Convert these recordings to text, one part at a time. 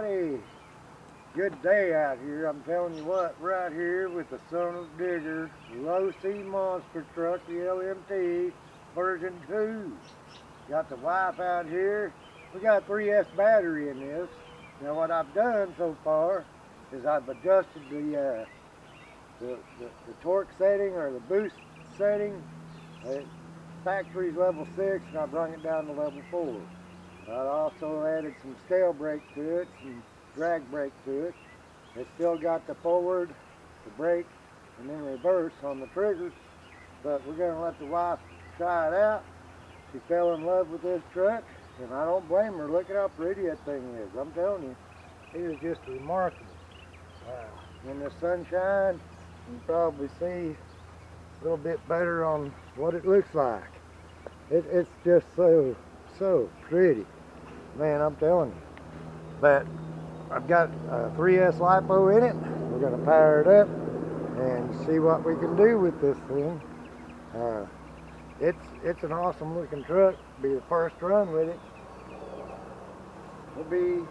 everybody. Good day out here. I'm telling you what, right here with the Son-Uva digger, Losi monster truck, the LMT version 2. Got the wife out here. We got a 3S battery in this. Now what I've done so far is I've adjusted the torque setting or the boost setting. Factory's level 6 and I brought it down to level 4. I also added some scale brake to it, some drag brake to it. It's still got the forward, the brake, and then reverse on the triggers. But we're going to let the wife try it out. She fell in love with this truck, and I don't blame her. Look at how pretty that thing is. I'm telling you, it is just remarkable. In the sunshine, you can probably see a little bit better on what it looks like. It's just so pretty. Man, I'm telling you. But I've got a 3S LiPo in it. We're going to power it up and see what we can do with this thing. It's an awesome looking truck. Be the first run with it. We'll be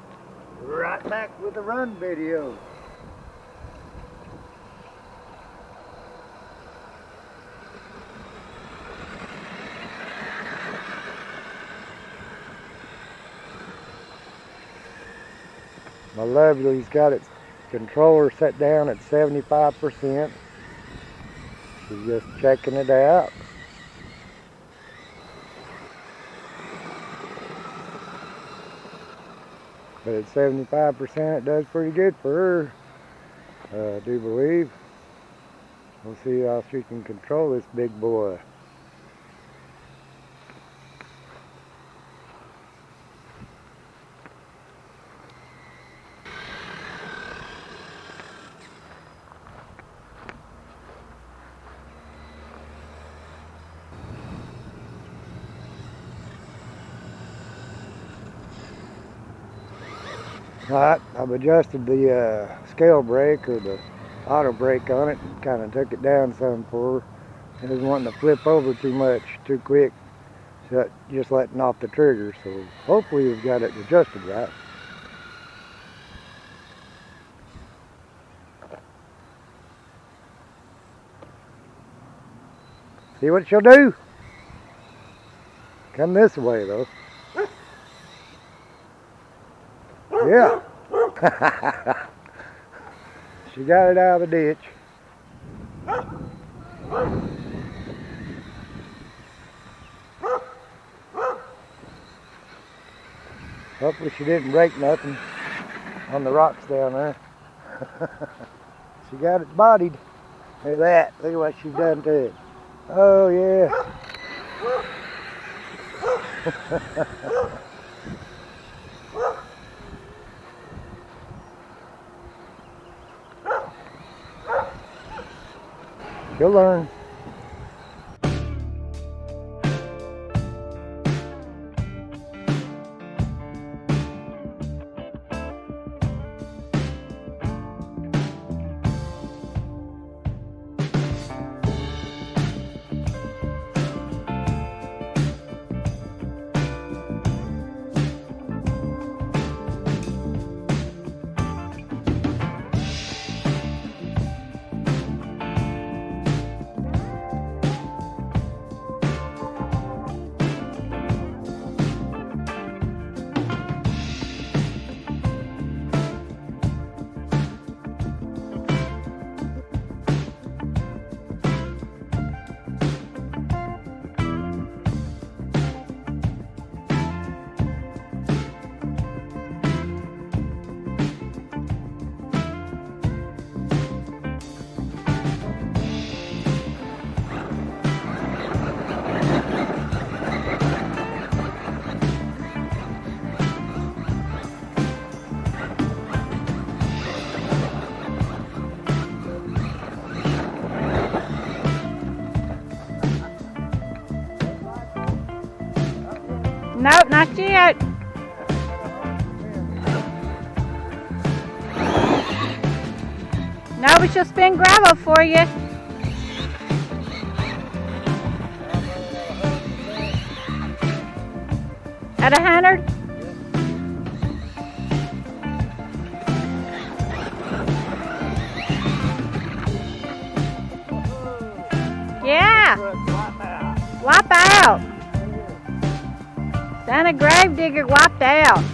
right back with the run video. My lovely's got its controller set down at 75%. She's just checking it out. But at 75%, it does pretty good for her, I do believe. We'll see how she can control this big boy. Alright, I've adjusted the scale brake or the auto brake on it and kind of took it down some for her. It doesn't want to flip over too much, too quick, so just letting off the trigger. So hopefully we've got it adjusted right. See what she'll do. Come this way though. Yeah. She got it out of the ditch. Hopefully she didn't break nothing on the rocks down there. She got it bodied. Look at that. Look at what she's done to it. Oh yeah. You'll learn. Nope, not yet. No, but she'll spin gravel for you. At 100? Yeah. Wipe out. Santa Gravedigger wiped out.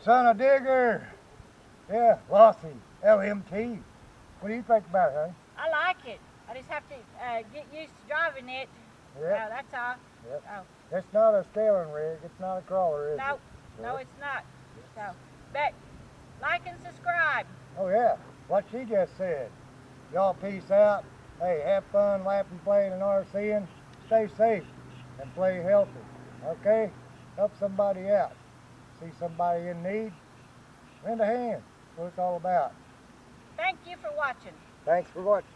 Son of Digger. Yeah, Losi LMT. What do you think about it, honey? I like it. I just have to get used to driving it. Yep. That's all. Yep. Oh. It's not a scaling rig. It's not a crawler, is No, it? no, it's not. So, but like and subscribe. Oh, yeah. What she just said. Y'all peace out. Hey, have fun laughing, playing, and RCing. Stay safe and play healthy. Okay? Help somebody out. See somebody in need? Lend a hand. That's what it's all about. Thank you for watching. Thanks for watching.